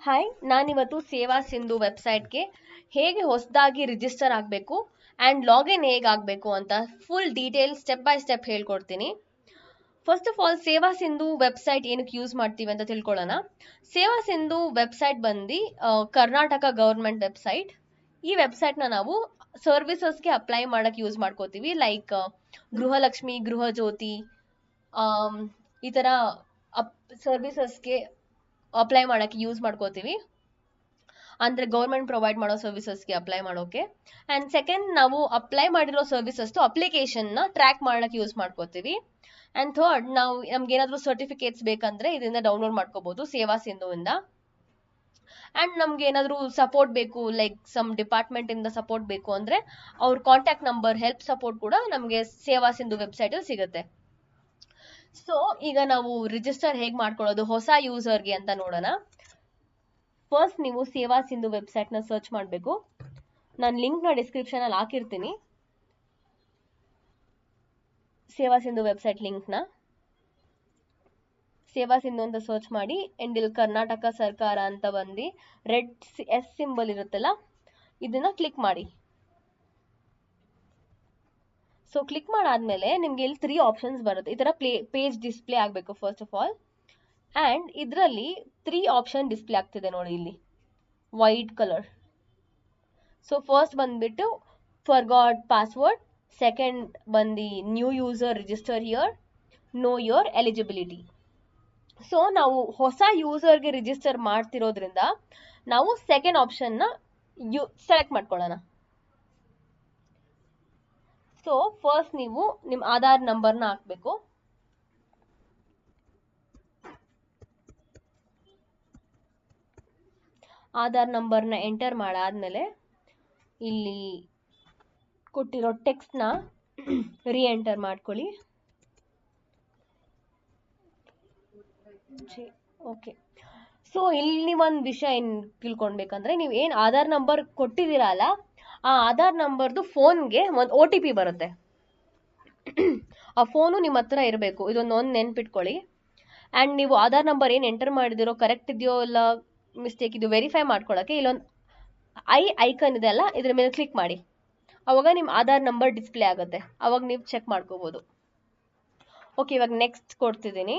Hi, ನಾನಿವತ್ತು ಸೇವಾ ಸಿಂಧು ವೆಬ್ಸೈಟ್ಗೆ ಹೇಗೆ ಹೊಸದಾಗಿ ರಿಜಿಸ್ಟರ್ ಆಗಬೇಕು ಆ್ಯಂಡ್ ಲಾಗಿನ್ ಹೇಗೆ ಆಗಬೇಕು ಅಂತ full detail step by step ಹೇಳ್ಕೊಡ್ತೀನಿ. ಫಸ್ಟ್ ಆಫ್ ಆಲ್ ಸೇವಾ ಸಿಂಧು ವೆಬ್ಸೈಟ್ ಏನಕ್ಕೆ ಯೂಸ್ ಮಾಡ್ತೀವಿ ಅಂತ ತಿಳ್ಕೊಳ್ಳೋಣ. ಸೇವಾ ಸಿಂಧು ವೆಬ್ಸೈಟ್ ಬಂದು ಕರ್ನಾಟಕ ಗೌರ್ಮೆಂಟ್ ವೆಬ್ಸೈಟ್. ಈ ವೆಬ್ಸೈಟ್ನ ನಾವು ಸರ್ವಿಸಸ್ಗೆ ಅಪ್ಲೈ ಮಾಡೋಕ್ಕೆ ಯೂಸ್ ಮಾಡ್ಕೋತೀವಿ. ಲೈಕ್ ಗೃಹಲಕ್ಷ್ಮಿ, ಗೃಹಜ್ಯೋತಿ, ಈ ಥರ ಸರ್ವಿಸಸ್ಗೆ ಅಪ್ಲೈ ಮಾಡೋಕ್ಕೆ ಯೂಸ್ ಮಾಡ್ಕೋತೀವಿ. ಅಂದರೆ ಗೌರ್ಮೆಂಟ್ ಪ್ರೊವೈಡ್ ಮಾಡೋ ಸರ್ವಿಸಸ್ಗೆ ಅಪ್ಲೈ ಮಾಡೋಕೆ. ಆ್ಯಂಡ್ ಸೆಕೆಂಡ್, ನಾವು ಅಪ್ಲೈ ಮಾಡಿರೋ ಸರ್ವಿಸಸ್ದು ಅಪ್ಲಿಕೇಶನ್ನ ಟ್ರ್ಯಾಕ್ ಮಾಡೋಕ್ಕೆ ಯೂಸ್ ಮಾಡ್ಕೋತೀವಿ. ಆ್ಯಂಡ್ ಥರ್ಡ್, ನಾವು ನಮ್ಗೇನಾದರೂ ಸರ್ಟಿಫಿಕೇಟ್ಸ್ ಬೇಕಂದರೆ ಇದರಿಂದ ಡೌನ್ಲೋಡ್ ಮಾಡ್ಕೋಬೋದು ಸೇವಾ ಸಿಂಧುವಿಂದ. ಆ್ಯಂಡ್ ನಮ್ಗೆ ಏನಾದರೂ ಸಪೋರ್ಟ್ ಬೇಕು, ಲೈಕ್ ಸಮ್ ಡಿಪಾರ್ಟ್ಮೆಂಟಿಂದ ಸಪೋರ್ಟ್ ಬೇಕು ಅಂದರೆ ಅವ್ರ ಕಾಂಟ್ಯಾಕ್ಟ್ ನಂಬರ್, ಹೆಲ್ಪ್ ಸಪೋರ್ಟ್ ಕೂಡ ನಮಗೆ ಸೇವಾ ಸಿಂಧು ವೆಬ್ಸೈಟಲ್ಲಿ ಸಿಗುತ್ತೆ. ಸೊ ಈಗ ನಾವು ರಿಜಿಸ್ಟರ್ ಹೇಗೆ ಮಾಡ್ಕೊಳ್ಳೋದು ಹೊಸ ಯೂಸರ್ಗೆ ಅಂತ ನೋಡೋಣ. ಫಸ್ಟ್ ನೀವು ಸೇವಾ ಸಿಂಧು ವೆಬ್ಸೈಟ್ನ ಸರ್ಚ್ ಮಾಡಬೇಕು. ನಾನು ಲಿಂಕ್ನ ಡಿಸ್ಕ್ರಿಪ್ಷನಲ್ಲಿ ಹಾಕಿರ್ತೀನಿ, ಸೇವಾ ಸಿಂಧು ವೆಬ್ಸೈಟ್ ಲಿಂಕ್ನ. ಸೇವಾ ಸಿಂಧು ಅಂತ ಸರ್ಚ್ ಮಾಡಿ ಆ್ಯಂಡ್ ಇಲ್ಲಿ ಕರ್ನಾಟಕ ಸರ್ಕಾರ ಅಂತ ಬಂದು ರೆಡ್ ಎಸ್ ಸಿಂಬಲ್ ಇರುತ್ತಲ್ಲ, ಇದನ್ನ ಕ್ಲಿಕ್ ಮಾಡಿ. ಸೊ ಕ್ಲಿಕ್ ಮಾಡಾದ್ಮೇಲೆ ನಿಮ್ಗೆ ಇಲ್ಲಿ 3 ಆಪ್ಷನ್ಸ್ ಬರುತ್ತೆ. ಈ ಥರ ಪೇಜ್ ಡಿಸ್ಪ್ಲೇ ಆಗಬೇಕು ಫಸ್ಟ್ ಆಫ್ ಆಲ್. ಆ್ಯಂಡ್ ಇದರಲ್ಲಿ 3 ಆಪ್ಷನ್ ಡಿಸ್ಪ್ಲೇ ಆಗ್ತಿದೆ ನೋಡಿ ಇಲ್ಲಿ, ವೈಟ್ ಕಲರ್. ಸೊ ಫಸ್ಟ್ ಬಂದ್ಬಿಟ್ಟು ಫರ್ಗಾಟ್ ಪಾಸ್ವರ್ಡ್, ಸೆಕೆಂಡ್ ಬಂದು new user register here, know your eligibility. So ನಾವು ಹೊಸ ಯೂಸರ್ಗೆ ರಿಜಿಸ್ಟರ್ ಮಾಡ್ತಿರೋದ್ರಿಂದ ನಾವು ಸೆಕೆಂಡ್ ಆಪ್ಷನ್ನ ಸೆಲೆಕ್ಟ್ ಮಾಡ್ಕೊಳ್ಳೋಣ. ಸೊ ಫಸ್ಟ್ ನೀವು ನಿಮ್ಮ ಆಧಾರ್ ನಂಬರ್ನ ಹಾಕಬೇಕು. ಆಧಾರ್ ನಂಬರ್ನ ಎಂಟರ್ ಮಾಡಾದ್ಮೇಲೆ ಇಲ್ಲಿ ಕೊಟ್ಟಿರೋ ಟೆಕ್ಸ್ಟ್ನ ಎಂಟರ್ ಮಾಡ್ಕೊಳ್ಳಿ. ಓಕೆ. ಸೊ ಇಲ್ಲಿ ಒಂದು ವಿಷಯ ಏನು ತಿಳ್ಕೊಳ್ಬೇಕಂದ್ರೆ, ನೀವು ಏನು ಆಧಾರ್ ನಂಬರ್ ಕೊಟ್ಟಿದ್ದೀರಲ್ಲ, ಆ ಆಧಾರ್ ನಂಬರ್ದು ಫೋನ್ಗೆ ಒಂದು OTP ಬರುತ್ತೆ. ಆ ಫೋನು ನಿಮ್ಮ ಹತ್ರ ಇರಬೇಕು. ಇದೊಂದು ನೆನ್ಪಿಟ್ಕೊಳ್ಳಿ. ಆ್ಯಂಡ್ ನೀವು ಆಧಾರ್ ನಂಬರ್ ಏನು ಎಂಟರ್ ಮಾಡಿದಿರೋ ಕರೆಕ್ಟ್ ಇದೆಯೋ ಇಲ್ಲ ಮಿಸ್ಟೇಕ್ ಇದು ವೆರಿಫೈ ಮಾಡ್ಕೊಳ್ಳೋಕ್ಕೆ ಇಲ್ಲೊಂದು ಐಕನ್ ಇದೆ ಅಲ್ಲ, ಇದ್ರ ಮೇಲೆ ಕ್ಲಿಕ್ ಮಾಡಿ. ಅವಾಗ ನಿಮ್ಮ ಆಧಾರ್ ನಂಬರ್ ಡಿಸ್ಪ್ಲೇ ಆಗುತ್ತೆ. ಅವಾಗ ನೀವು ಚೆಕ್ ಮಾಡ್ಕೋಬೋದು. ಓಕೆ, ಇವಾಗ ನೆಕ್ಸ್ಟ್ ಕೊಡ್ತಿದ್ದೀನಿ.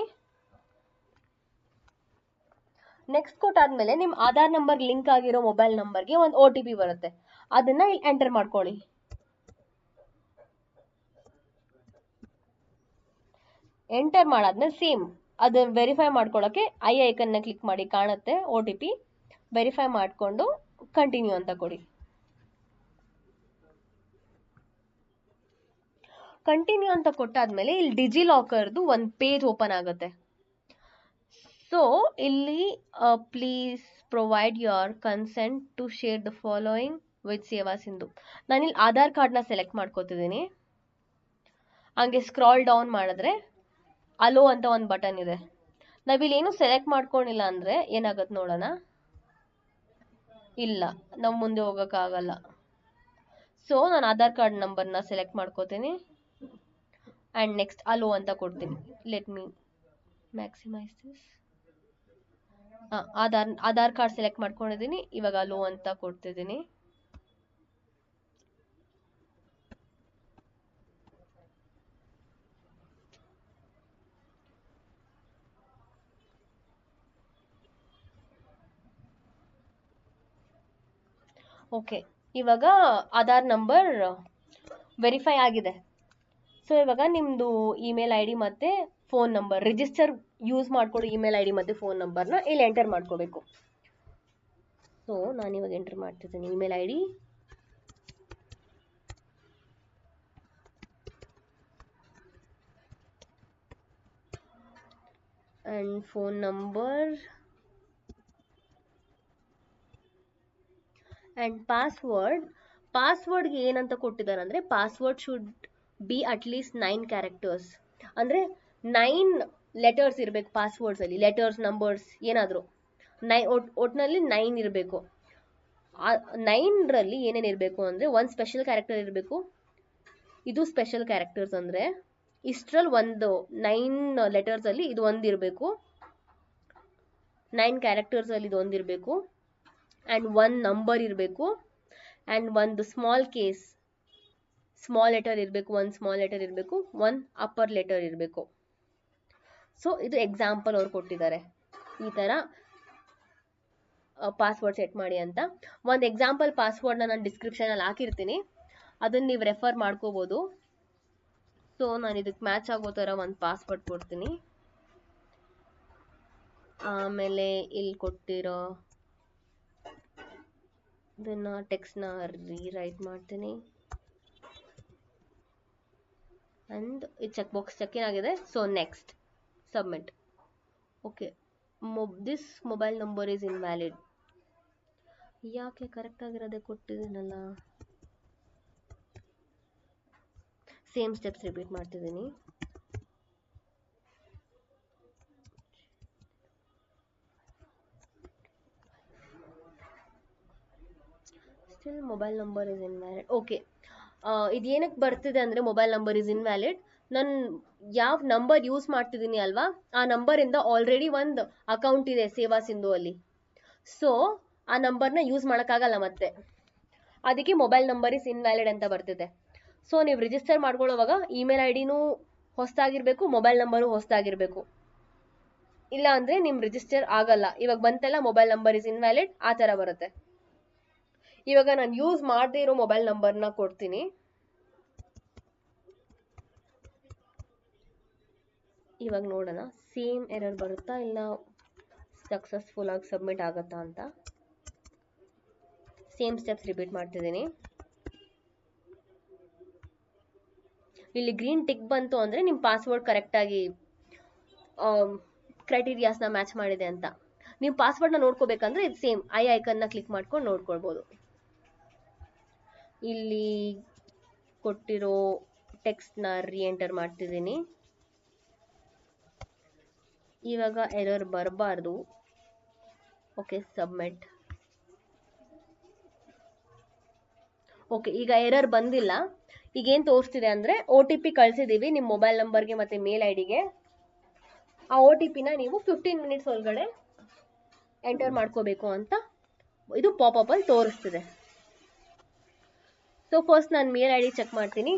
ನೆಕ್ಸ್ಟ್ ಕೊಟ್ಟಾದ್ಮೇಲೆ ನಿಮ್ಮ ಆಧಾರ್ ನಂಬರ್ ಲಿಂಕ್ ಆಗಿರೋ ಮೊಬೈಲ್ ನಂಬರ್ಗೆ ಒಂದು OTP ಬರುತ್ತೆ. ಅದನ್ನ ಇಲ್ಲಿ ಎಂಟರ್ ಮಾಡ್ಕೊಳ್ಳಿ. ಎಂಟರ್ ಮಾಡಾದ್ಮೇಲೆ ಸೇಮ್ ಅದು ವೆರಿಫೈ ಮಾಡ್ಕೊಳ್ಳೋಕೆ ಐಕನ್ನ ಕ್ಲಿಕ್ ಮಾಡಿ, ಕಾಣುತ್ತೆ OTP. ವೆರಿಫೈ ಮಾಡಿಕೊಂಡು ಕಂಟಿನ್ಯೂ ಅಂತ ಕೊಡಿ. ಕಂಟಿನ್ಯೂ ಅಂತ ಕೊಟ್ಟಾದ್ಮೇಲೆ ಇಲ್ಲಿ ಡಿಜಿ ಲಾಕರ್ದು ಒಂದು ಪೇಜ್ ಓಪನ್ ಆಗುತ್ತೆ. ಸೊ ಇಲ್ಲಿ please provide your consent to share the following with Seva Sindhu. ನಾನಿಲ್ಲಿ ಆಧಾರ್ ಕಾರ್ಡ್ನ ಸೆಲೆಕ್ಟ್ ಮಾಡ್ಕೋತಿದ್ದೀನಿ. ಹಂಗೆ ಸ್ಕ್ರಾಲ್ ಡೌನ್ ಮಾಡಿದ್ರೆ ಅಲೋ ಅಂತ ಒಂದು ಬಟನ್ ಇದೆ. ನಾವಿಲ್ಲಿ ಏನು ಸೆಲೆಕ್ಟ್ ಮಾಡ್ಕೊಂಡಿಲ್ಲ ಅಂದರೆ ಏನಾಗುತ್ತೆ ನೋಡೋಣ. ಇಲ್ಲ, ನಾವು ಮುಂದೆ ಹೋಗೋಕ್ಕಾಗಲ್ಲ. ಸೊ ನಾನು ಆಧಾರ್ ಕಾರ್ಡ್ ನಂಬರ್ನ ಸೆಲೆಕ್ಟ್ ಮಾಡ್ಕೋತೀನಿ ಆ್ಯಂಡ್ ನೆಕ್ಸ್ಟ್ ಅಲೋ ಅಂತ ಕೊಡ್ತೀನಿ. Let me maximize this. Aadhaar card select ಮಾಡ್ಕೊಂಡಿದ್ದೀನಿ. ಇವಾಗ ಅಲೋ ಅಂತ ಕೊಡ್ತಿದ್ದೀನಿ. ಓಕೆ, ಇವಾಗ ಆಧಾರ್ ನಂಬರ್ ವೆರಿಫೈ ಆಗಿದೆ. ಸೊ ಇವಾಗ ನಿಮ್ಮದು ಇಮೇಲ್ ID ಮತ್ತು ಫೋನ್ ನಂಬರ್, ರಿಜಿಸ್ಟರ್ ಯೂಸ್ ಮಾಡ್ಕೊಳ್ಳೋ ಇಮೇಲ್ ID ಮತ್ತು ಫೋನ್ ನಂಬರ್ನ ಇಲ್ಲಿ ಎಂಟರ್ ಮಾಡ್ಕೋಬೇಕು. ಸೊ ನಾನಿವಾಗ ಎಂಟರ್ ಮಾಡ್ತಿದ್ದೀನಿ email ID and phone number and ಪಾಸ್ವರ್ಡ್ಗೆ ಏನಂತ ಕೊಟ್ಟಿದ್ದಾರೆ ಅಂದರೆ, password should be at least 9 characters. ಅಂದರೆ 9 ಲೆಟರ್ಸ್ ಇರಬೇಕು ಪಾಸ್ವರ್ಡ್ಸಲ್ಲಿ. ಲೆಟರ್ಸ್, ನಂಬರ್ಸ್ ಏನಾದರೂ ಒಟ್ಟಿನಲ್ಲಿ 9 ಇರಬೇಕು. 9ರಲ್ಲಿ ಏನೇನು ಇರಬೇಕು ಅಂದರೆ, ಒಂದು ಸ್ಪೆಷಲ್ ಕ್ಯಾರೆಕ್ಟರ್ ಇರಬೇಕು. ಇದು ಸ್ಪೆಷಲ್ ಕ್ಯಾರೆಕ್ಟರ್ಸ್ ಅಂದರೆ ಇಷ್ಟರಲ್ಲಿ ಒಂದು 9 ಲೆಟರ್ಸಲ್ಲಿ ಇದು ಒಂದು ಇರಬೇಕು. 9 ಕ್ಯಾರೆಕ್ಟರ್ಸ್ ಅಲ್ಲಿ ಇದೊಂದಿರಬೇಕು ಆ್ಯಂಡ್ 1 ನಂಬರ್ ಇರಬೇಕು ಆ್ಯಂಡ್ ಒಂದು ಸ್ಮಾಲ್ ಲೆಟರ್ ಇರಬೇಕು, 1 ಸ್ಮಾಲ್ ಲೆಟರ್ ಇರಬೇಕು, 1 ಅಪ್ಪರ್ ಲೆಟರ್ ಇರಬೇಕು. ಸೊ ಇದು ಎಕ್ಸಾಂಪಲ್ ಅವ್ರು ಕೊಟ್ಟಿದ್ದಾರೆ, ಈ ಥರ ಪಾಸ್ವರ್ಡ್ ಸೆಟ್ ಮಾಡಿ ಅಂತ. ಒಂದು ಎಕ್ಸಾಂಪಲ್ ಪಾಸ್ವರ್ಡ್ನ ನಾನು ಡಿಸ್ಕ್ರಿಪ್ಷನಲ್ಲಿ ಹಾಕಿರ್ತೀನಿ, ಅದನ್ನು ನೀವು ರೆಫರ್ ಮಾಡ್ಕೋಬೋದು. ಸೊ ನಾನು ಇದಕ್ಕೆ ಮ್ಯಾಚ್ ಆಗೋ ಥರ ಒಂದು ಪಾಸ್ವರ್ಡ್ ಕೊಡ್ತೀನಿ. ಆಮೇಲೆ ಇಲ್ಲಿ ಕೊಟ್ಟಿರೋ ಇದನ್ನು ಟೆಕ್ಸ್ಟ್ನ ರೀರೈಟ್ ಮಾಡ್ತೀನಿ ಆ್ಯಂಡ್ ಈ ಚೆಕ್ ಬಾಕ್ಸ್ ಚೆಕ್ ಇನ್ ಆಗಿದೆ. So next submit. Okay, this mobile number is invalid. ಯಾಕೆ ಕರೆಕ್ಟ್ ಆಗಿರೋದೇ ಕೊಟ್ಟಿದ್ದೀನಲ್ಲ. ಸೇಮ್ ಸ್ಟೆಪ್ಸ್ ರಿಪೀಟ್ ಮಾಡ್ತಿದ್ದೀನಿ. Still mobile number is invalid. Okay, ಇದೇನಕ್ಕೆ ಬರ್ತಿದೆ ಅಂದರೆ ಮೊಬೈಲ್ ನಂಬರ್ ಇಸ್ ಇನ್ವ್ಯಾಲಿಡ್, ನಾನು ಯಾವ ನಂಬರ್ ಯೂಸ್ ಮಾಡ್ತಿದ್ದೀನಿ ಅಲ್ವಾ, ಆ ನಂಬರಿಂದ ಆಲ್ರೆಡಿ ಒಂದು ಅಕೌಂಟ್ ಇದೆ ಸೇವಾ ಸಿಂಧು ಅಲ್ಲಿ. ಸೊ ಆ ನಂಬರ್ನ ಯೂಸ್ ಮಾಡೋಕ್ಕಾಗಲ್ಲ ಮತ್ತೆ, ಅದಕ್ಕೆ ಮೊಬೈಲ್ ನಂಬರ್ ಇಸ್ ಇನ್ವ್ಯಾಲಿಡ್ ಅಂತ ಬರ್ತಿದೆ. ಸೊ ನೀವು ರಿಜಿಸ್ಟರ್ ಮಾಡ್ಕೊಳ್ಳೋವಾಗ ಇಮೇಲ್ ಐ ಡಿನೂ ಹೊಸದಾಗಿರ್ಬೇಕು, ಮೊಬೈಲ್ ನಂಬರು ಹೊಸದಾಗಿರ್ಬೇಕು, ಇಲ್ಲ ಅಂದರೆ ನಿಮ್ಮ ರಿಜಿಸ್ಟರ್ ಆಗಲ್ಲ. ಇವಾಗ ಬಂತೆಲ್ಲ ಮೊಬೈಲ್ ನಂಬರ್ ಇಸ್ ಇನ್ವ್ಯಾಲಿಡ್ ಆ ಥರ ಬರುತ್ತೆ. ಇವಾಗ ನಾನು ಯೂಸ್ ಮಾಡದೇ ಇರೋ ಮೊಬೈಲ್ ನಂಬರ್ನ ಕೊಡ್ತೀನಿ. ಇವಾಗ ನೋಡೋಣ ಸೇಮ್ ಎರರ್ ಬರುತ್ತಾ ಇಲ್ಲ ಸಕ್ಸಸ್ಫುಲ್ ಆಗಿ ಸಬ್ಮಿಟ್ ಆಗುತ್ತಾ ಅಂತ. ಸೇಮ್ ಸ್ಟೆಪ್ಸ್ ರಿಪೀಟ್ ಮಾಡ್ತಿದ್ದೀನಿ. ಇಲ್ಲಿ ಗ್ರೀನ್ ಟಿಕ್ ಬಂತು ಅಂದರೆ ನಿಮ್ಮ ಪಾಸ್ವರ್ಡ್ ಕರೆಕ್ಟಾಗಿ ಕ್ರೈಟೀರಿಯಾಸ್ನ ಮ್ಯಾಚ್ ಮಾಡಿದೆ ಅಂತ. ನೀವು ಪಾಸ್ವರ್ಡ್ನ ನೋಡ್ಕೋಬೇಕಂದ್ರೆ ಇದು ಸೇಮ್ ಐಕನ್ನ ಕ್ಲಿಕ್ ಮಾಡ್ಕೊಂಡು ನೋಡ್ಕೊಳ್ಬೋದು. ಇಲ್ಲಿ ಕೊಟ್ಟಿರೋ ಟೆಕ್ಸ್ಟ್ನ ರೀಎಂಟರ್ ಮಾಡ್ತಿದ್ದೀನಿ. ಇವಾಗ ಎರರ್ ಬರಬಾರ್ದು. Okay, submit. ಓಕೆ, ಈಗ ಎರರ್ ಬಂದಿಲ್ಲ. ಈಗೇನು ತೋರಿಸ್ತಿದೆ ಅಂದರೆ OTP ಕಳಿಸಿದ್ದೀವಿ ನಿಮ್ಮ ಮೊಬೈಲ್ ನಂಬರ್ಗೆ ಮತ್ತು ಮೇಲ್ ಐ ಡಿಗೆ. ಆ OTPನ ನೀವು 15 ಮಿನಿಟ್ಸ್ ಒಳಗಡೆ ಎಂಟರ್ ಮಾಡ್ಕೋಬೇಕು ಅಂತ ಇದು ಪಾಪಪ್ಪಲ್ಲಿ ತೋರಿಸ್ತಿದೆ. ಸೊ ಫಸ್ಟ್ ನಾನು ಮೇಲ್ ಐ ಡಿ ಚೆಕ್ ಮಾಡ್ತೀನಿ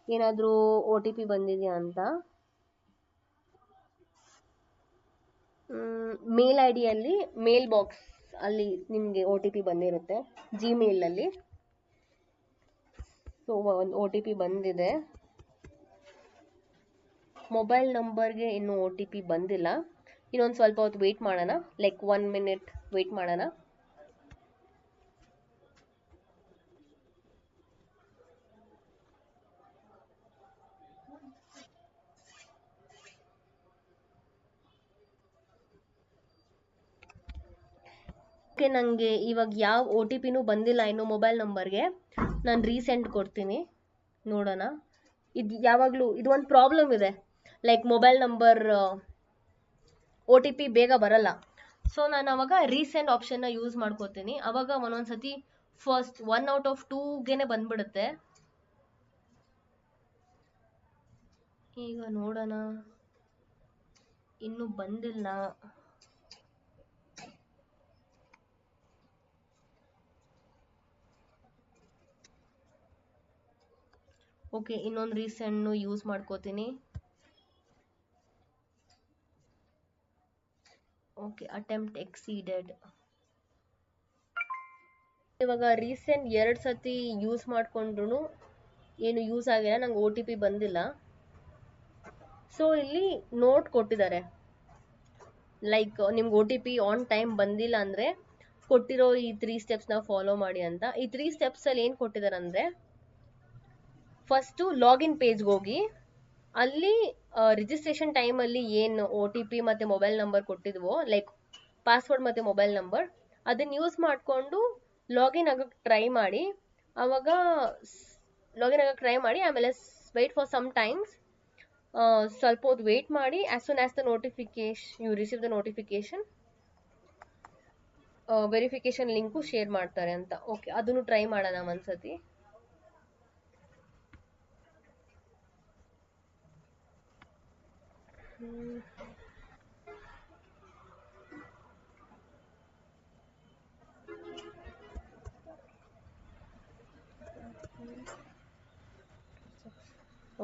ಏನಾದರೂ OTP ಬಂದಿದೆಯಾ ಅಂತ. ಮೇಲ್ ಐ ಡಿಯಲ್ಲಿ ಮೇಲ್ ಬಾಕ್ಸ್ ಅಲ್ಲಿ ನಿಮಗೆ OTP ಬಂದಿರುತ್ತೆ ಜಿಮೇಲಲ್ಲಿ. ಸೊ ಒಂದು OTP ಬಂದಿದೆ. ಮೊಬೈಲ್ ನಂಬರ್ಗೆ ಇನ್ನೂ OTP ಬಂದಿಲ್ಲ. ಇನ್ನೊಂದು ಸ್ವಲ್ಪ ಹೊತ್ತು ವೆಯ್ಟ್ ಮಾಡೋಣ, ಲೈಕ್ 1 ಮಿನಿಟ್ ವೆಯ್ಟ್ ಮಾಡೋಣ. ಓಕೆ, ನನಗೆ ಇವಾಗ ಯಾವ OTPನೂ ಬಂದಿಲ್ಲ ಇನ್ನು ಮೊಬೈಲ್ ನಂಬರ್ಗೆ. ನಾನು ರೀಸೆಂಡ್ ಕೊಡ್ತೀನಿ, ನೋಡೋಣ. ಇದು ಯಾವಾಗಲೂ ಇದು ಒಂದು ಪ್ರಾಬ್ಲಮ್ ಇದೆ, ಲೈಕ್ ಮೊಬೈಲ್ ನಂಬರ್ OTP ಬೇಗ ಬರಲ್ಲ. ಸೊ ನಾನು ಅವಾಗ ರೀಸೆಂಡ್ ಆಪ್ಷನ್ನ ಯೂಸ್ ಮಾಡ್ಕೋತೀನಿ. ಅವಾಗ ಒಂದೊಂದು ಸತಿ ಫಸ್ಟ್ 1 ಔಟ್ ಆಫ್ 2ಗೆ ಬಂದ್ಬಿಡುತ್ತೆ. ಈಗ ನೋಡೋಣ, ಇನ್ನೂ ಬಂದಿಲ್ಲ. ಓಕೆ, ಇನ್ನೊಂದು ರೀಸೆಂಡ್ನು ಯೂಸ್ ಮಾಡ್ಕೋತೀನಿ. Okay, attempt exceeded. ಇವಾಗ ರೀಸೆಂಟ್ 2 ಸತಿ ಯೂಸ್ ಮಾಡ್ಕೊಂಡ್ರು ಏನು ಯೂಸ್ ಆಗಿಲ್ಲ, ನಂಗೆ OTP ಬಂದಿಲ್ಲ. ಸೊ ಇಲ್ಲಿ ನೋಟ್ ಕೊಟ್ಟಿದ್ದಾರೆ, ಲೈಕ್ ನಿಮ್ಗೆ OTP ಆನ್ ಟೈಮ್ ಬಂದಿಲ್ಲ ಅಂದರೆ ಕೊಟ್ಟಿರೋ ಈ 3 ಸ್ಟೆಪ್ಸ್ನ ಫಾಲೋ ಮಾಡಿ ಅಂತ. ಈ 3 ಸ್ಟೆಪ್ಸಲ್ಲಿ ಏನು ಕೊಟ್ಟಿದ್ದಾರೆ ಅಂದರೆ, ಫಸ್ಟು ಲಾಗಿನ್ ಪೇಜ್ಗೆ ಹೋಗಿ ಅಲ್ಲಿ ರಿಜಿಸ್ಟ್ರೇಷನ್ ಟೈಮಲ್ಲಿ ಏನು OTP ಮತ್ತು ಮೊಬೈಲ್ ನಂಬರ್ ಕೊಟ್ಟಿದ್ವೋ, ಲೈಕ್ ಪಾಸ್ವರ್ಡ್ ಮತ್ತು ಮೊಬೈಲ್ ನಂಬರ್, ಅದನ್ನು ಯೂಸ್ ಮಾಡಿಕೊಂಡು ಲಾಗಿನ್ ಆಗೋಕ್ಕೆ ಟ್ರೈ ಮಾಡಿ. ಆವಾಗ ಲಾಗಿನ್ ಆಗೋಕ್ಕೆ ಟ್ರೈ ಮಾಡಿ, ಆಮೇಲೆ ವೆಯ್ಟ್ ಫಾರ್ ಸಮ್ ಟೈಮ್ಸ್, ಸ್ವಲ್ಪ ಹೊತ್ತು ವೆಯ್ಟ್ ಮಾಡಿ. As soon as the notification you receive the notification, verification link share ಮಾಡ್ತಾರೆ ಅಂತ. ಓಕೆ, ಅದನ್ನು ಟ್ರೈ ಮಾಡೋಣ ಒಂದ್ಸತಿ.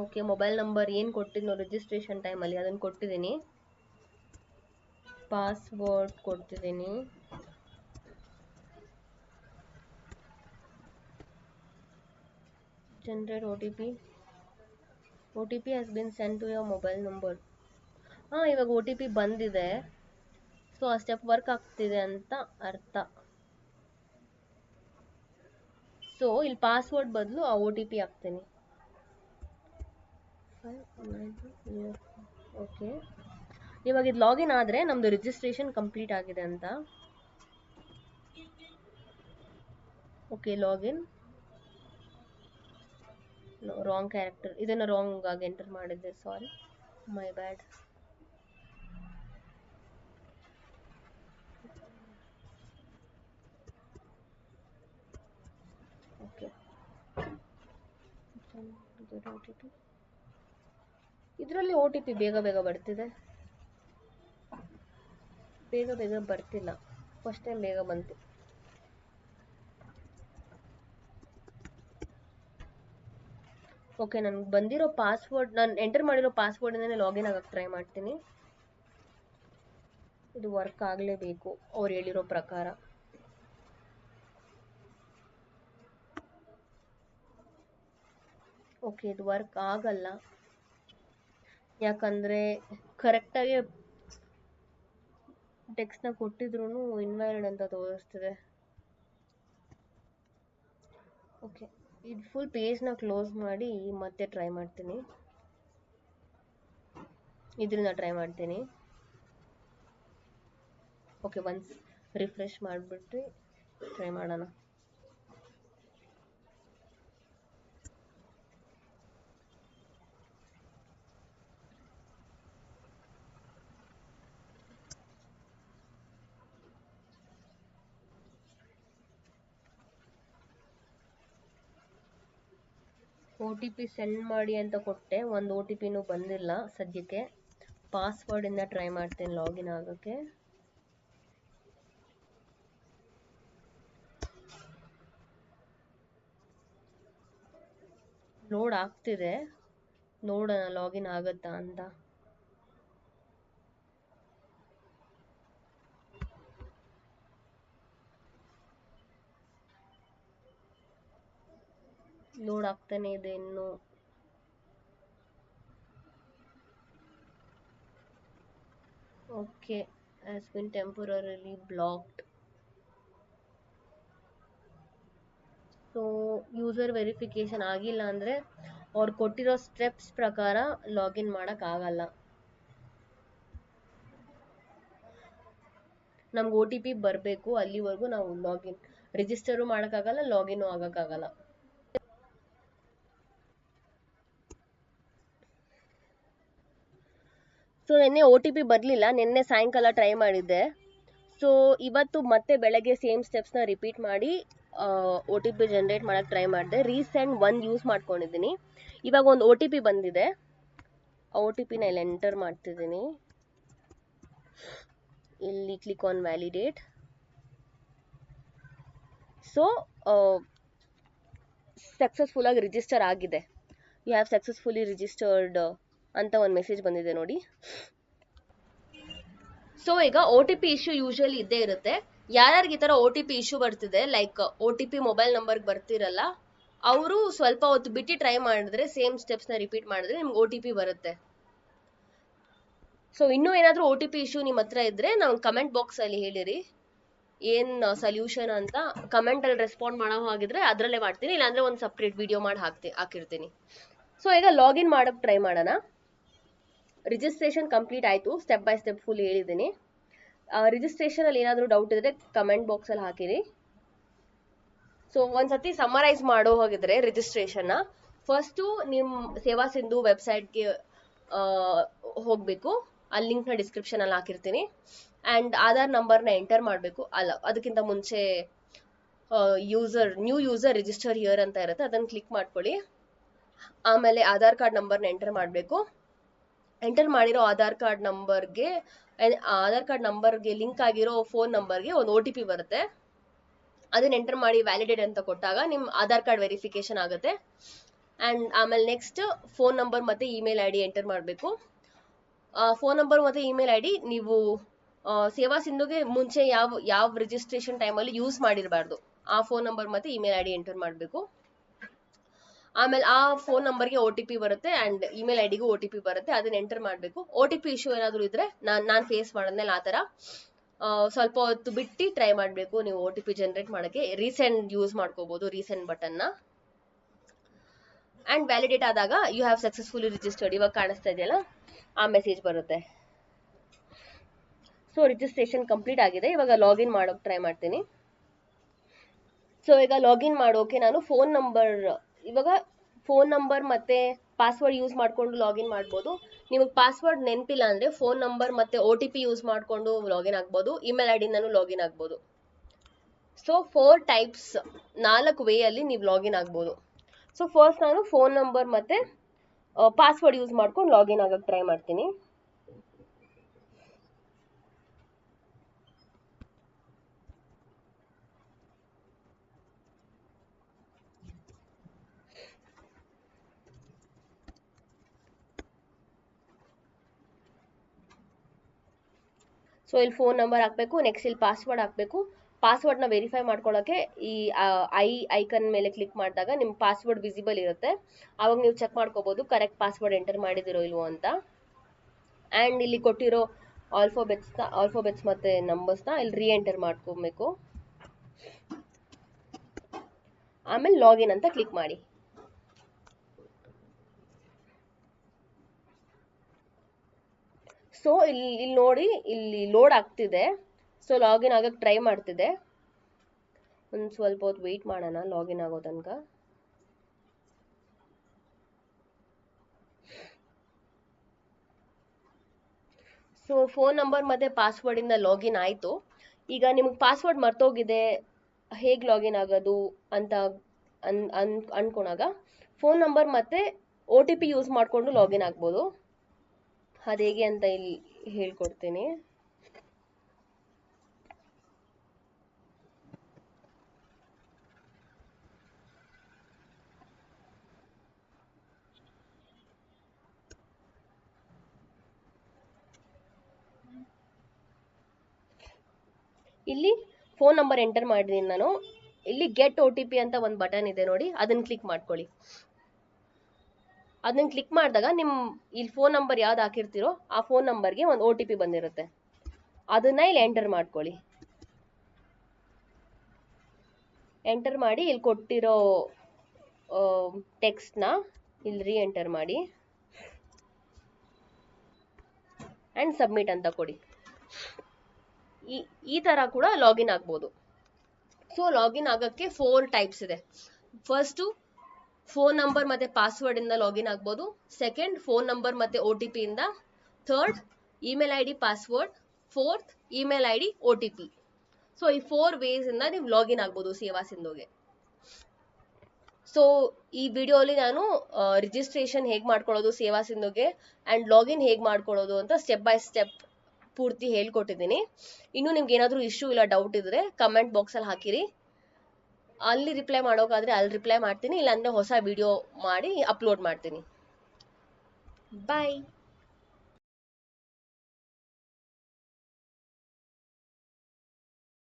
ಓಕೆ, ಮೊಬೈಲ್ ನಂಬರ್ ಏನು ಕೊಟ್ಟಿದ್ನೋ ರಿಜಿಸ್ಟ್ರೇಷನ್ ಟೈಮಲ್ಲಿ ಅದನ್ನು ಕೊಟ್ಟಿದ್ದೀನಿ. ಪಾಸ್ವರ್ಡ್ ಕೊಡ್ತಿದ್ದೀನಿ. Generate OTP has been sent to your mobile number. ಹಾಂ, ಇವಾಗ OTP ಬಂದಿದೆ. ಸೊ ಆ ಸ್ಟೆಪ್ ವರ್ಕ್ ಆಗ್ತಿದೆ ಅಂತ ಅರ್ಥ. ಸೊ ಇಲ್ಲಿ ಪಾಸ್ವರ್ಡ್ ಬದಲು ಆ OTP ಹಾಕ್ತೀನಿ. ಓಕೆ, ಇವಾಗ ಇದು ಲಾಗಿನ್ ಆದರೆ ನಮ್ಮದು ರಿಜಿಸ್ಟ್ರೇಷನ್ ಕಂಪ್ಲೀಟ್ ಆಗಿದೆ ಅಂತ. Okay, login. ರಾಂಗ್ ಕ್ಯಾರೆಕ್ಟರ್, ಇದನ್ನು ರಾಂಗ್ ಆಗಿ ಎಂಟರ್ ಮಾಡಿದ್ದೆ, ಸಾರಿ, ಮೈ ಬ್ಯಾಡ್. ಓಕೆ, ಇದರಲ್ಲಿ OTP ಬೇಗ ಬರ್ತಿದೆ, ಬೇಗ ಬರ್ತಿಲ್ಲ. ಫಸ್ಟ್ ಟೈಮ್ ಬೇಗ ಬಂತು. ಓಕೆ, ನನಗೆ ಬಂದಿರೋ ಪಾಸ್ವರ್ಡ್, ನಾನು ಎಂಟರ್ ಮಾಡಿರೋ ಪಾಸ್ವರ್ಡಿಂದನೇ ಲಾಗಿನ್ ಆಗಕ್ಕೆ ಟ್ರೈ ಮಾಡ್ತೀನಿ. ಇದು ವರ್ಕ್ ಆಗಲೇಬೇಕು ಅವ್ರು ಹೇಳಿರೋ ಪ್ರಕಾರ. ಓಕೆ, ಇದು ವರ್ಕ್ ಆಗಲ್ಲ, ಯಾಕಂದರೆ ಕರೆಕ್ಟಾಗಿ ಟೆಕ್ಸ್ಟ್ನ ಕೊಟ್ಟಿದ್ರು ಇನ್ವ್ಯಾಲಿಡ್ ಅಂತ ತೋರಿಸ್ತಿದೆ. ಓಕೆ, ಇದು ಫುಲ್ ಪೇಜ್ನ ಕ್ಲೋಸ್ ಮಾಡಿ ಮತ್ತೆ ಟ್ರೈ ಮಾಡ್ತೀನಿ. ಇದರಿಂದ ಟ್ರೈ ಮಾಡ್ತೀನಿ. ಓಕೆ, ಒನ್ಸ್ ರಿಫ್ರೆಶ್ ಮಾಡಿಬಿಟ್ಟು ಟ್ರೈ ಮಾಡೋಣ. OTP ಸೆಂಡ್ ಮಾಡಿ ಅಂತ ಕೊಟ್ಟೆ, ಒಂದು OTPನೂ ಬಂದಿಲ್ಲ ಸದ್ಯಕ್ಕೆ. ಪಾಸ್ವರ್ಡಿಂದ ಟ್ರೈ ಮಾಡ್ತೀನಿ ಲಾಗಿನ್ ಆಗೋಕ್ಕೆ. ಲೋಡ್ ಆಗ್ತಿದೆ, ನೋಡೋಣ ಲಾಗಿನ್ ಆಗುತ್ತಾ ಅಂತ. ಲೋಡ್ ಆಗ್ತಾನೆ ಇದೆ ಇನ್ನು. Okay, has been ಟೆಂಪರರಿಲಿ blocked. So user verification ಆಗಿಲ್ಲ ಅಂದರೆ ಅವ್ರು ಕೊಟ್ಟಿರೋ ಸ್ಟೆಪ್ಸ್ ಪ್ರಕಾರ ಲಾಗಿನ್ ಮಾಡೋಕ್ಕಾಗಲ್ಲ. ನಮ್ಗೆ OTP ಬರಬೇಕು, ಅಲ್ಲಿವರೆಗೂ ನಾವು ರಿಜಿಸ್ಟರು ಮಾಡೋಕ್ಕಾಗಲ್ಲ, ಲಾಗಿನ್ನು ಆಗೋಕ್ಕಾಗಲ್ಲ. ಸೊ ನಿನ್ನೆ OTP ಬರಲಿಲ್ಲ, ನಿನ್ನೆ ಸಾಯಂಕಾಲ ಟ್ರೈ ಮಾಡಿದ್ದೆ. ಸೊ ಇವತ್ತು ಮತ್ತೆ ಬೆಳಗ್ಗೆ ಸೇಮ್ ಸ್ಟೆಪ್ಸ್ನ ರಿಪೀಟ್ ಮಾಡಿ OTP ಜನರೇಟ್ ಮಾಡೋಕ್ಕೆ ಟ್ರೈ ಮಾಡಿದೆ. ರೀಸೆಂಟ್ 1 ಯೂಸ್ ಮಾಡ್ಕೊಂಡಿದ್ದೀನಿ. ಇವಾಗ ಒಂದು OTP ಬಂದಿದೆ, ಆ OTPನ ಇಲ್ಲಿ ಎಂಟರ್ ಮಾಡ್ತಿದ್ದೀನಿ. ಇಲ್ಲಿ click on validate. So successful ಆಗಿ ರಿಜಿಸ್ಟರ್ ಆಗಿದೆ. ಯು ಹ್ಯಾವ್ ಸಕ್ಸಸ್ಫುಲಿ ರಿಜಿಸ್ಟರ್ಡ್ ಅಂತ ಒಂದು ಮೆಸೇಜ್ ಬಂದಿದೆ ನೋಡಿ. ಸೊ ಈಗ OTP ಇಶ್ಯೂ ಯೂಶುವಲಿ ಇದ್ದೇ ಇರುತ್ತೆ. ಯಾರ್ಯಾರಿಗೆ ಈ ಥರ OTP ಇಶ್ಯೂ ಬರ್ತಿದೆ, ಲೈಕ್ OTP ಮೊಬೈಲ್ ನಂಬರ್ಗೆ ಬರ್ತಿರಲ್ಲ, ಅವರು ಸ್ವಲ್ಪ ಹೊತ್ತು ಬಿಟ್ಟು ಟ್ರೈ ಮಾಡಿದ್ರೆ, ಸೇಮ್ ಸ್ಟೆಪ್ಸ್ನ ರಿಪೀಟ್ ಮಾಡಿದ್ರೆ ನಿಮ್ಗೆ OTP ಬರುತ್ತೆ. ಸೊ ಇನ್ನೂ ಏನಾದರೂ OTP ಇಶ್ಯೂ ನಿಮ್ಮ ಹತ್ರ ಇದ್ದರೆ ನಾವು ಕಮೆಂಟ್ ಬಾಕ್ಸಲ್ಲಿ ಹೇಳಿರಿ ಏನು ಸೊಲ್ಯೂಷನ್ ಅಂತ. ಕಮೆಂಟಲ್ಲಿ ರೆಸ್ಪಾಂಡ್ ಮಾಡೋ ಹಾಗಿದ್ರೆ ಅದರಲ್ಲೇ ಮಾಡ್ತೀನಿ, ಇಲ್ಲಾಂದರೆ ಒಂದು ಸಪ್ರೇಟ್ ವಿಡಿಯೋ ಮಾಡಿ ಹಾಕಿರ್ತೀನಿ. ಸೊ ಈಗ ಲಾಗಿನ್ ಮಾಡೋಕ್ಕೆ ಟ್ರೈ ಮಾಡೋಣ. ರಿಜಿಸ್ಟ್ರೇಷನ್ ಕಂಪ್ಲೀಟ್ ಆಯಿತು, ಸ್ಟೆಪ್ ಬೈ ಸ್ಟೆಪ್ ಫುಲ್ ಹೇಳಿದ್ದೀನಿ. ರಿಜಿಸ್ಟ್ರೇಷನಲ್ಲಿ ಏನಾದರೂ ಡೌಟ್ ಇದ್ದರೆ ಕಮೆಂಟ್ ಬಾಕ್ಸಲ್ಲಿ ಹಾಕಿರಿ. ಸೊ ಒಂದ್ಸತಿ ಸಮರೈಸ್ ಮಾಡೋ ಹೋಗಿದ್ರೆ ರಿಜಿಸ್ಟ್ರೇಷನ್ನ, ಫಸ್ಟು ನಿಮ್ಮ ಸೇವಾ ಸಿಂಧು ವೆಬ್ಸೈಟ್ಗೆ ಹೋಗಬೇಕು. ಅಲ್ಲಿ ಲಿಂಕ್ನ ಡಿಸ್ಕ್ರಿಪ್ಷನಲ್ಲಿ ಹಾಕಿರ್ತೀನಿ. ಆ್ಯಂಡ್ ಆಧಾರ್ ನಂಬರ್ನ ಎಂಟರ್ ಮಾಡಬೇಕು. ಅಲ್ಲ, ಅದಕ್ಕಿಂತ ಮುಂಚೆ ನ್ಯೂ ಯೂಸರ್ ರಿಜಿಸ್ಟರ್ ಹಿಯರ್ ಅಂತ ಇರುತ್ತೆ, ಅದನ್ನು ಕ್ಲಿಕ್ ಮಾಡ್ಕೊಳ್ಳಿ. ಆಮೇಲೆ ಆಧಾರ್ ಕಾರ್ಡ್ ನಂಬರ್ನ ಎಂಟರ್ ಮಾಡಬೇಕು. ಎಂಟರ್ ಮಾಡಿರೋ ಆಧಾರ್ ಕಾರ್ಡ್ ನಂಬರ್ಗೆ ಲಿಂಕ್ ಆಗಿರೋ ಫೋನ್ ನಂಬರ್ಗೆ ಒಂದು OTP ಬರುತ್ತೆ. ಅದನ್ನ ಎಂಟರ್ ಮಾಡಿ ವ್ಯಾಲಿಡೇಟ್ ಅಂತ ಕೊಟ್ಟಾಗ ನಿಮ್ಮ ಆಧಾರ್ ಕಾರ್ಡ್ ವೆರಿಫಿಕೇಶನ್ ಆಗುತ್ತೆ. ಆ್ಯಂಡ್ ಆಮೇಲೆ ನೆಕ್ಸ್ಟ್ ಫೋನ್ ನಂಬರ್ ಮತ್ತು ಇಮೇಲ್ ಐ ಡಿ ಎಂಟರ್ ಮಾಡಬೇಕು. ಫೋನ್ ನಂಬರ್ ಮತ್ತು ಇಮೇಲ್ ಐ ಡಿ ನೀವು ಸೇವಾ ಸಿಂಧುಗೆ ಮುಂಚೆ ಯಾವ ರಿಜಿಸ್ಟ್ರೇಷನ್ ಟೈಮಲ್ಲಿ ಯೂಸ್ ಮಾಡಿರಬಾರ್ದು, ಆ ಫೋನ್ ನಂಬರ್ ಮತ್ತು ಇಮೇಲ್ ಐ ಡಿ ಎಂಟರ್ ಮಾಡಬೇಕು. ಆಮೇಲೆ ಆ ಫೋನ್ ನಂಬರ್ಗೆ ಒ ಟಿ ಪಿ ಬರುತ್ತೆ ಆ್ಯಂಡ್ ಇಮೇಲ್ ಐ ಡಿಗೂ ಒ ಟಿ ಪಿ ಬರುತ್ತೆ, ಅದನ್ನ ಎಂಟರ್ ಮಾಡಬೇಕು. ಒ ಟಿ ಪಿ ಇಶ್ಯೂ ಏನಾದರೂ ಇದ್ರೆ ನಾನು ಫೇಸ್ ಮಾಡಿದ್ಮೇಲೆ ಆ ಥರ ಸ್ವಲ್ಪ ಹೊತ್ತು ಬಿಟ್ಟು ಟ್ರೈ ಮಾಡಬೇಕು ನೀವು ಒ ಟಿ ಪಿ ಜನರೇಟ್ ಮಾಡೋಕ್ಕೆ. ರೀಸೆಂಡ್ ಯೂಸ್ ಮಾಡ್ಕೋಬೋದು, ರೀಸೆಂಡ್ ಬಟನ್ನ. ಆ್ಯಂಡ್ ವ್ಯಾಲಿಡೇಟ್ ಆದಾಗ ಯು ಹ್ಯಾವ್ ಸಕ್ಸಸ್ಫುಲಿ ರಿಜಿಸ್ಟರ್ಡ್, ಇವಾಗ ಕಾಣಿಸ್ತಾ ಇದೆಯಲ್ಲ ಆ ಮೆಸೇಜ್ ಬರುತ್ತೆ. ಸೊ ರಿಜಿಸ್ಟ್ರೇಷನ್ ಕಂಪ್ಲೀಟ್ ಆಗಿದೆ. ಇವಾಗ ಲಾಗಿನ್ ಮಾಡೋಕೆ ಟ್ರೈ ಮಾಡ್ತೀನಿ. ಸೊ ಈಗ ಲಾಗಿನ್ ಮಾಡೋಕೆ ನಾನು ಇವಾಗ ಫೋನ್ ನಂಬರ್ ಮತ್ತು ಪಾಸ್ವರ್ಡ್ ಯೂಸ್ ಮಾಡಿಕೊಂಡು ಲಾಗಿನ್ ಮಾಡ್ಬೋದು. ನಿಮಗೆ ಪಾಸ್ವರ್ಡ್ ನೆನಪಿಲ್ಲ ಅಂದರೆ ಫೋನ್ ನಂಬರ್ ಮತ್ತು ಒ ಟಿ ಪಿ ಯೂಸ್ ಮಾಡಿಕೊಂಡು ಲಾಗಿನ್ ಆಗ್ಬೋದು, ಇಮೇಲ್ ಐ ಡಿನೂ ಲಾಗಿನ್ ಆಗ್ಬೋದು. ಸೊ 4 ಟೈಪ್ಸ್, 4 ವೇಯಲ್ಲಿ ನೀವು ಲಾಗಿನ್ ಆಗ್ಬೋದು. ಸೊ ಫಸ್ಟ್ ನಾನು ಫೋನ್ ನಂಬರ್ ಮತ್ತು ಪಾಸ್ವರ್ಡ್ ಯೂಸ್ ಮಾಡ್ಕೊಂಡು ಲಾಗಿನ್ ಆಗೋಕ್ಕೆ ಟ್ರೈ ಮಾಡ್ತೀನಿ. ಸೊ ಇಲ್ಲಿ ಫೋನ್ ನಂಬರ್ ಹಾಕಬೇಕು, ನೆಕ್ಸ್ಟ್ ಇಲ್ಲಿ ಪಾಸ್ವರ್ಡ್ ಹಾಕಬೇಕು. ಪಾಸ್ವರ್ಡ್ನ ವೆರಿಫೈ ಮಾಡ್ಕೊಳ್ಳೋಕ್ಕೆ ಈ ಐಕನ್ ಮೇಲೆ ಕ್ಲಿಕ್ ಮಾಡಿದಾಗ ನಿಮ್ಮ ಪಾಸ್ವರ್ಡ್ ವಿಸಿಬಲ್ ಇರುತ್ತೆ. ಆವಾಗ ನೀವು ಚೆಕ್ ಮಾಡ್ಕೋಬೋದು ಕರೆಕ್ಟ್ ಪಾಸ್ವರ್ಡ್ ಎಂಟರ್ ಮಾಡಿದಿರೋ ಇಲ್ವೋ ಅಂತ. ಆ್ಯಂಡ್ ಇಲ್ಲಿ ಕೊಟ್ಟಿರೋ ಆಲ್ಫಾಬೆಟ್ಸ್ ಮತ್ತು ನಂಬರ್ಸ್ನ ಇಲ್ಲಿ ರೀ ಎಂಟರ್ ಮಾಡ್ಕೊಬೇಕು. ಆಮೇಲೆ ಲಾಗಿನ್ ಅಂತ ಕ್ಲಿಕ್ ಮಾಡಿ. ಸೊ ಇಲ್ಲಿ ನೋಡಿ, ಇಲ್ಲಿ ಲೋಡ್ ಆಗ್ತಿದೆ. ಸೊ ಲಾಗಿನ್ ಆಗಕ್ಕೆ ಟ್ರೈ ಮಾಡ್ತಿದೆ. ಒಂದು ಸ್ವಲ್ಪ ಹೊತ್ತು ವೆಯ್ಟ್ ಮಾಡೋಣ ಲಾಗಿನ್ ಆಗೋ ತನಕ. ಸೊ ಫೋನ್ ನಂಬರ್ ಮತ್ತು ಪಾಸ್ವರ್ಡಿಂದ ಲಾಗಿನ್ ಆಯಿತು. ಈಗ ನಿಮಗೆ ಪಾಸ್ವರ್ಡ್ ಮರ್ತೋಗಿದೆ, ಹೇಗೆ ಲಾಗಿನ್ ಆಗೋದು ಅಂತ ಅನ್ಕೊಂಡಾಗ ಫೋನ್ ನಂಬರ್ ಮತ್ತು ಒ ಟಿ ಪಿ ಯೂಸ್ ಮಾಡಿಕೊಂಡು ಲಾಗಿನ್ ಆಗ್ಬೋದು. ಅದು ಹೇಗೆ ಅಂತ ಇಲ್ಲಿ ಹೇಳ್ಕೊಡ್ತೀನಿ. ಇಲ್ಲಿ ಫೋನ್ ನಂಬರ್ ಎಂಟರ್ ಮಾಡಿದ್ದೀನಿ ನಾನು. ಇಲ್ಲಿ ಗೆಟ್ ಒ ಟಿ ಪಿ ಅಂತ ಒಂದು ಬಟನ್ ಇದೆ ನೋಡಿ, ಅದನ್ನು ಕ್ಲಿಕ್ ಮಾಡ್ಕೊಳ್ಳಿ. ಅದನ್ನ ಕ್ಲಿಕ್ ಮಾಡಿದಾಗ ಇಲ್ಲಿ ಫೋನ್ ನಂಬರ್ ಯಾವ್ದು ಹಾಕಿರ್ತೀರೋ ಆ ಫೋನ್ ನಂಬರ್ಗೆ ಒಂದು ಒ ಟಿ ಪಿ ಬಂದಿರುತ್ತೆ, ಅದನ್ನ ಇಲ್ಲಿ ಎಂಟರ್ ಮಾಡ್ಕೊಳ್ಳಿ. ಎಂಟರ್ ಮಾಡಿ ಇಲ್ಲಿ ಕೊಟ್ಟಿರೋ ಟೆಕ್ಸ್ಟ್ನ ಇಲ್ಲಿ ರೀ ಎಂಟರ್ ಮಾಡಿ ಆ್ಯಂಡ್ ಸಬ್ಮಿಟ್ ಅಂತ ಕೊಡಿ. ಈ ಥರ ಕೂಡ ಲಾಗಿನ್ ಆಗ್ಬೋದು. ಸೊ ಲಾಗಿನ್ ಆಗೋಕ್ಕೆ 4 ಟೈಪ್ಸ್ ಇದೆ. ಫಸ್ಟು ಫೋನ್ ನಂಬರ್ ಮತ್ತು ಪಾಸ್ವರ್ಡಿಂದ ಲಾಗಿನ್ ಆಗ್ಬೋದು. ಸೆಕೆಂಡ್ ಫೋನ್ ನಂಬರ್ ಮತ್ತು ಒ ಟಿ ಪಿಯಿಂದ. Third email I D password. Fourth email I D O T P. So ಈ 4 ವೇಸಿಂದ ನೀವು ಲಾಗಿನ್ ಆಗ್ಬೋದು ಸೇವಾ ಸಿಂಧುಗೆ. ಸೊ ಈ ವಿಡಿಯೋಲಿ ನಾನು ರಿಜಿಸ್ಟ್ರೇಷನ್ ಹೇಗೆ ಮಾಡ್ಕೊಳ್ಳೋದು ಸೇವಾ ಸಿಂಧುಗೆ ಆ್ಯಂಡ್ ಲಾಗಿನ್ ಹೇಗೆ ಮಾಡ್ಕೊಳ್ಳೋದು ಅಂತ ಸ್ಟೆಪ್ ಬೈ ಸ್ಟೆಪ್ ಪೂರ್ತಿ ಹೇಳ್ಕೊಟ್ಟಿದ್ದೀನಿ. ಇನ್ನೂ ನಿಮ್ಗೆ ಏನಾದರೂ ಇಶ್ಯೂ ಇಲ್ಲ ಡೌಟ್ ಇದ್ದರೆ ಕಮೆಂಟ್ ಬಾಕ್ಸಲ್ಲಿ ಹಾಕಿರಿ, ಅಲ್ಲಿ ರಿಪ್ಲೈ ಮಾಡೋಕ್ಕಾದರೆ ಅಲ್ಲಿ ರಿಪ್ಲೈ ಮಾಡ್ತೀನಿ, ಇಲ್ಲಾಂದರೆ ಹೊಸ ವಿಡಿಯೋ ಮಾಡಿ ಅಪ್ಲೋಡ್ ಮಾಡ್ತೀನಿ. ಬಾಯ್.